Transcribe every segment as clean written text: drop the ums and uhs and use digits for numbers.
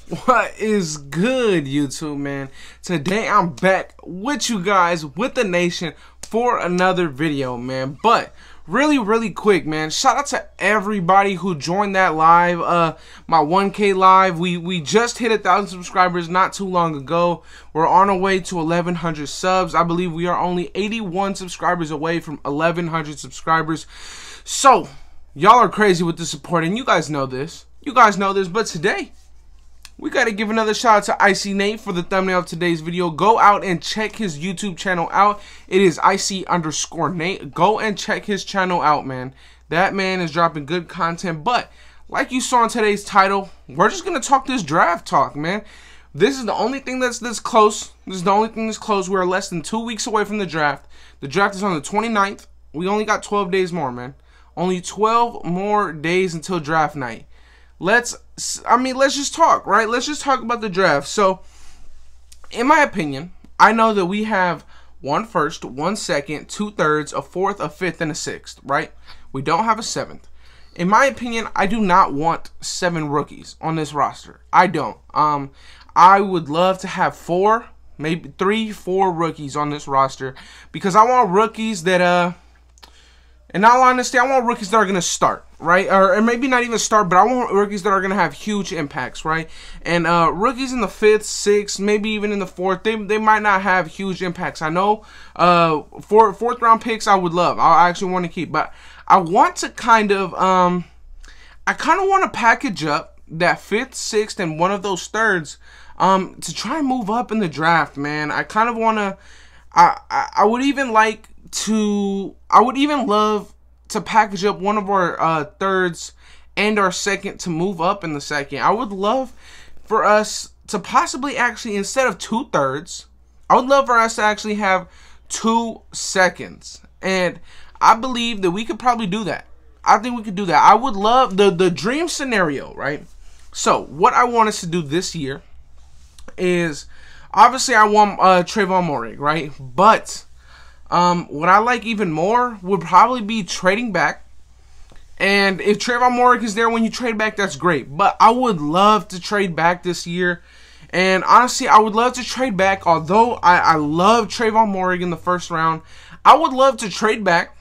What is good, YouTube, man? Today I'm back with you guys, with the nation, for another video, man. But really quick, man, shout out to everybody who joined that live, my 1K live. We just hit 1,000 subscribers not too long ago. We're on our way to 1,100 subs. I believe we are only 81 subscribers away from 1,100 subscribers. So y'all are crazy with the support, and you guys know this. But today we got to give another shout out to Icy Nate for the thumbnail of today's video. Go out and check his YouTube channel out. It is Icy_Nate. Go and check his channel out, man. That man is dropping good content. But like you saw in today's title, we're just going to talk this draft talk, man. This is the only thing that's close. This is the only thing that's close. We're less than 2 weeks away from the draft. The draft is on the 29th. We only got 12 days more, man. Only 12 more days until draft night. Let's just talk, right? Let's just talk about the draft. So, in my opinion, I know that we have 1 first, 1 second, 2 thirds, a 4th, a 5th, and a 6th, right? We don't have a 7th. In my opinion, I do not want 7 rookies on this roster. I don't. I would love to have 4, maybe 3, 4 rookies on this roster, because I want rookies that, in all honesty, I want rookies that are going to start, right? Or maybe not even start, but I want rookies that are going to have huge impacts, right? And rookies in the 5th, 6th, maybe even in the 4th, they might not have huge impacts. I know 4th round picks I would love. I actually want to keep. But I want to kind of, I kind of want to package up that 5th, 6th, and one of those thirds to try and move up in the draft, man. I kind of want to, I would even like to, I would even love to package up one of our thirds and our 2nd to move up in the 2nd. I would love for us to possibly actually, instead of 2 thirds, I would love for us to actually have 2 seconds. And I believe that we could probably do that. I think we could do that. I would love the dream scenario, right? So what I want us to do this year is, obviously I want Tre'Von Moehrig, right? But what I like even more would probably be trading back. And if Tre'Von Moehrig is there when you trade back, that's great. But I would love to trade back this year. And honestly, I would love to trade back. Although I love Tre'Von Moehrig in the 1st round, I would love to trade back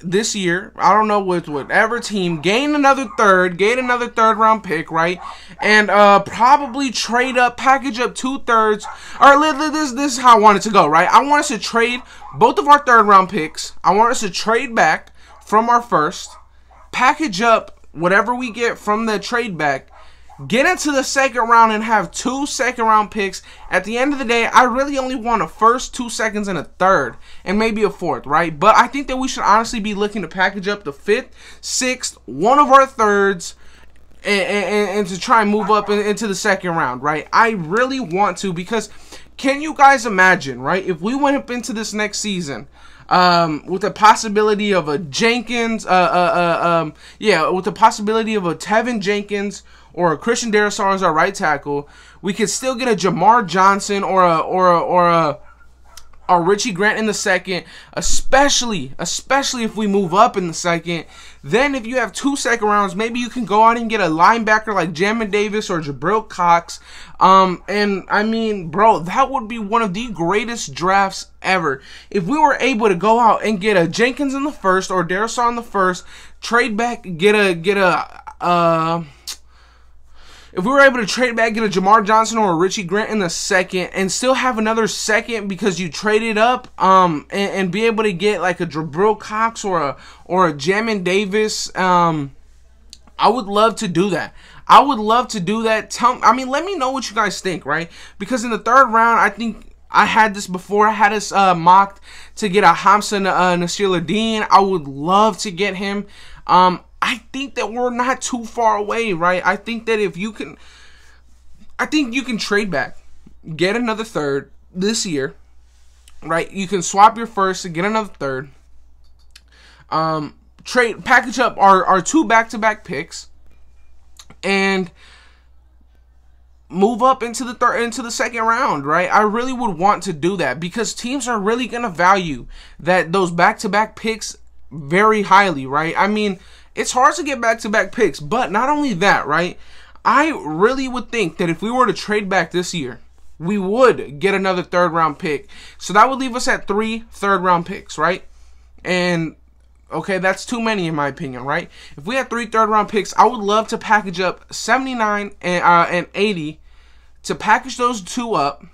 this year. I don't know, with whatever team, gain another 3rd round pick, right? And probably trade up, package up 2 thirds. Or this is how I want it to go, right? I want us to trade both of our 3rd round picks. I want us to trade back from our 1st, package up whatever we get from the trade back, get into the 2nd round and have 2 2nd round picks. At the end of the day, I really only want a 1st, 2 seconds, and a 3rd, and maybe a 4th, right? But I think that we should honestly be looking to package up the 5th, 6th, one of our 3rds, and to try and move up into the 2nd round, right? I really want to, because can you guys imagine, right, if we went up into this next season with the possibility of a Jenkins, with the possibility of a Tevin Jenkins or a Christian Darrisaw as our right tackle, we could still get a Jamar Johnson or a Richie Grant in the 2nd, especially if we move up in the 2nd. Then if you have 2 2nd rounds, maybe you can go out and get a linebacker like Jamin Davis or Jabril Cox. And I mean, bro, that would be one of the greatest drafts ever. If we were able to go out and get a Jenkins in the 1st or Darrisaw in the 1st, trade back, if we were able to trade back, get a Jamar Johnson or a Richie Grant in the 2nd, and still have another 2nd because you traded up, and be able to get like a Jabril Cox or a Jamin Davis, I would love to do that. I would love to do that. Let me know what you guys think, right? Because in the 3rd round, I think I had this before. I had us mocked to get a Hamza Nasir-Ladin. I would love to get him. I think that we're not too far away, right? I think that if you can, I think you can trade back, get another 3rd this year, right? You can swap your 1st and get another 3rd. Package up our 2 back-to-back picks, and move up into the 2nd round, right? I really would want to do that, because teams are really gonna value those back-to-back picks very highly, right? I mean, it's hard to get back-to-back picks, but not only that, right? I really would think that if we were to trade back this year, we would get another third-round pick. So that would leave us at 3 third-round picks, right? And okay, that's too many in my opinion, right? If we had 3 third-round picks, I would love to package up 79 and 80 to package those two up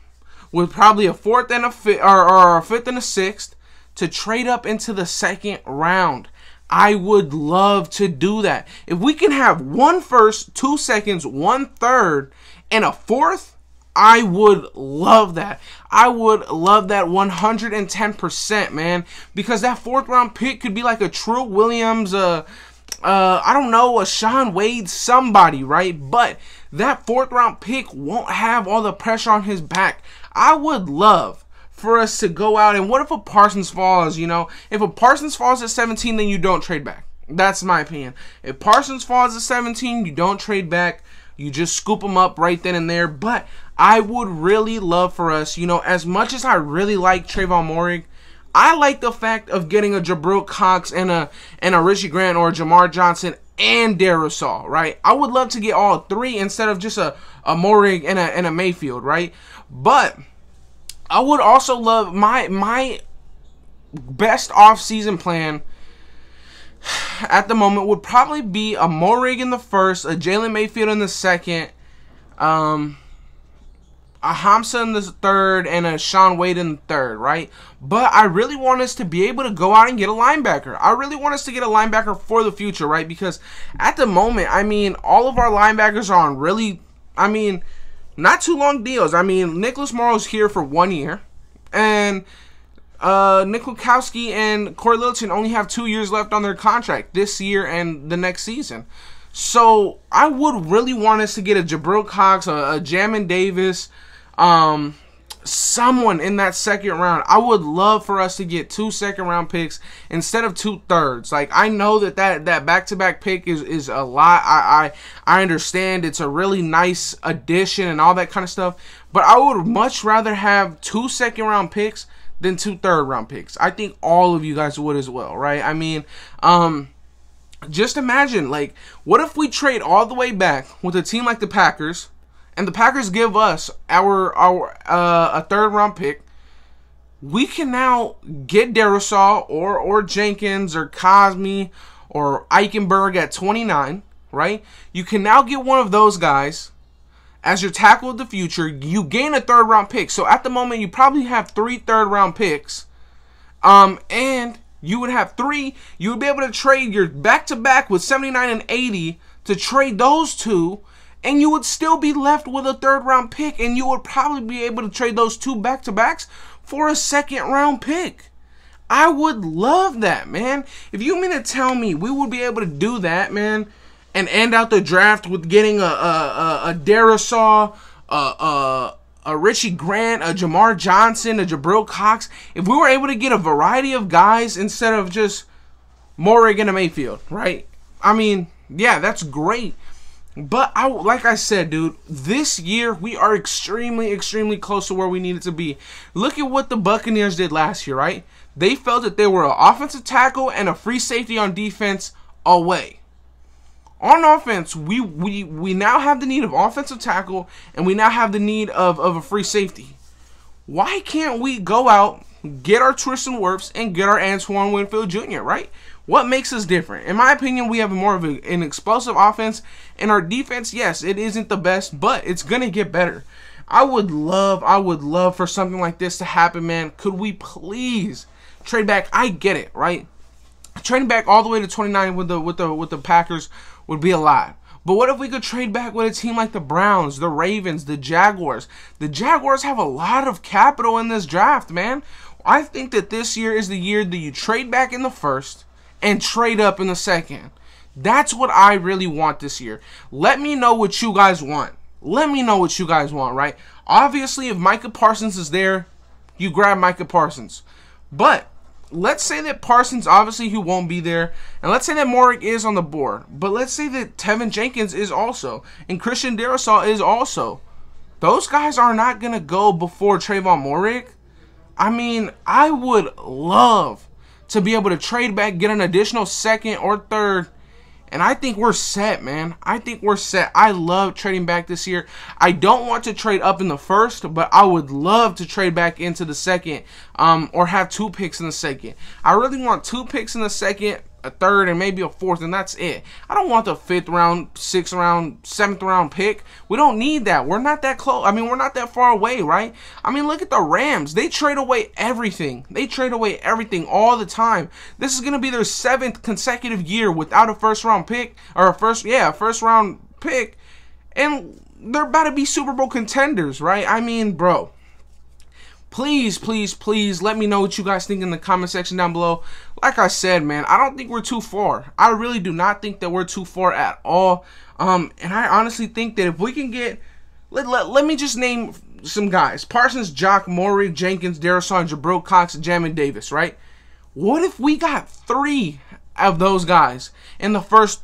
with probably a 4th and a 5th, or a 5th and a 6th to trade up into the 2nd round. I would love to do that. If we can have 1 first, 2 seconds, 1 third, and a 4th, I would love that. I would love that 110%, man. Because that 4th round pick could be like a True Williams, I don't know, a Sean Wade, somebody, right? But that 4th round pick won't have all the pressure on his back. I would love for us to go out, and what if a Parsons falls, you know? If a Parsons falls at 17, then you don't trade back. That's my opinion. If Parsons falls at 17, you don't trade back. You just scoop them up right then and there. But I would really love for us, you know, as much as I really like Trayvon Moehrig, I like the fact of getting a Jabril Cox and a Richie Grant or a Jamar Johnson and Darrisaw, right? I would love to get all 3 instead of just a Moehrig and a Mayfield, right? But I would also love my best off-season plan at the moment would probably be a Moehrig in the 1st, a Jalen Mayfield in the 2nd, a Hamsah in the 3rd, and a Sean Wade in the 3rd, right? But I really want us to be able to go out and get a linebacker. I really want us to get a linebacker for the future, right? Because at the moment, I mean, all of our linebackers are on really, I mean, not too long deals. I mean, Nicholas Morrow's here for 1 year, and Nick Lukowski and Corey Littleton only have 2 years left on their contract this year and the next season. So I would really want us to get a Jabril Cox, a Jamin Davis, someone in that 2nd round. I would love for us to get 2 second-round picks instead of 2 thirds. Like, I know that back-to-back pick is a lot. I understand it's a really nice addition and all that kind of stuff, but I would much rather have 2 second-round picks than 2 third-round picks. I think all of you guys would as well, right? I mean, just imagine, like, what if we trade all the way back with a team like the Packers, and the Packers give us a 3rd-round pick? We can now get Darrisaw or Jenkins or Cosme or Eichenberg at 29, right? You can now get one of those guys as your tackle of the future. You gain a 3rd-round pick. So at the moment, you probably have 3 third-round picks. And you would have 3. You would be able to trade your back-to-back with 79 and 80 to trade those 2. And you would still be left with a 3rd-round pick. And you would probably be able to trade those 2 back-to-backs for a 2nd-round pick. I would love that, man. If you mean to tell me we would be able to do that, man, and end out the draft with getting a Darrisaw, a Richie Grant, a Jamar Johnson, a Jabril Cox, if we were able to get a variety of guys instead of just Moehrig and a Mayfield, right? I mean, yeah, that's great. But like I said, dude, this year we are extremely, extremely close to where we needed to be. Look at what the Buccaneers did last year, right? They felt that they were an offensive tackle and a free safety on defense away. On offense, we now have the need of offensive tackle, and we now have the need of a free safety. Why can't we go out, get our Tristan Wirfs, and get our Antoine Winfield Jr., right? What makes us different? In my opinion, we have more of an explosive offense, and our defense, yes, it isn't the best, but it's going to get better. I would love for something like this to happen, man. Could we please trade back? I get it, right? Trading back all the way to 29 with the Packers would be a lot. But what if we could trade back with a team like the Browns, the Ravens, the Jaguars? The Jaguars have a lot of capital in this draft, man. I think that this year is the year that you trade back in the 1st and trade up in the 2nd. That's what I really want this year. Let me know what you guys want. Let me know what you guys want, right? Obviously, if Micah Parsons is there, you grab Micah Parsons. But let's say that Parsons, obviously, he won't be there. And let's say that Moehrig is on the board. But let's say that Tevin Jenkins is also. And Christian Darrisaw is also. Those guys are not going to go before Trayvon Moehrig. I mean, I would love to be able to trade back, get an additional 2nd or 3rd, And I think we're set, man. I think we're set. I love trading back this year. I don't want to trade up in the first, but I would love to trade back into the second, or have 2 picks in the second. I really want 2 picks in the second, a third, and maybe a fourth, and that's it. I don't want the 5th round, 6th round, 7th round pick. We don't need that. We're not that close. I mean, we're not that far away, right? I mean, look at the Rams. They trade away everything. They trade away everything all the time. This is going to be their 7th consecutive year without a first round pick, or a first round pick, and they're about to be Super Bowl contenders, right? I mean, bro. Please, please, please let me know what you guys think in the comment section down below. Like I said, man, I don't think we're too far. I really do not think that we're too far at all. And I honestly think that if we can get, let me just name some guys: Parsons, Jock, Maury, Jenkins, Darrisaw, Jabril Cox, Jamin Davis, right? What if we got 3 of those guys in the first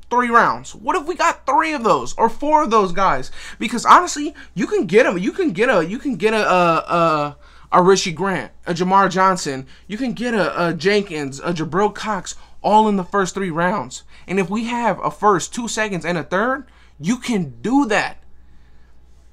3 rounds? What if we got 3 of those or 4 of those guys? Because honestly, you can get them. You can get a Richie Grant, a Jamar Johnson. You can get a Jenkins, a Jabril Cox, all in the first 3 rounds. And if we have a first, 2 seconds, and a third, you can do that.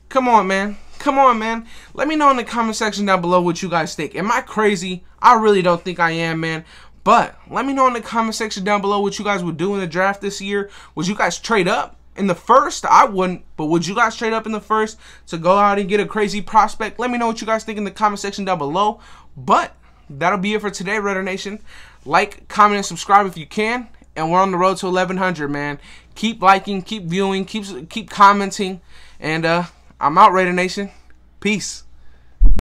Come on, man. Come on, man. Let me know in the comment section down below what you guys think. Am I crazy? I really don't think I am, man. But let me know in the comment section down below what you guys would do in the draft this year. Would you guys trade up in the first? I wouldn't, but would you guys trade up in the first to go out and get a crazy prospect? Let me know what you guys think in the comment section down below. But that'll be it for today, Raider Nation. Like, comment, and subscribe if you can. And we're on the road to 1100, man. Keep liking, keep viewing, keep commenting. And I'm out, Raider Nation. Peace.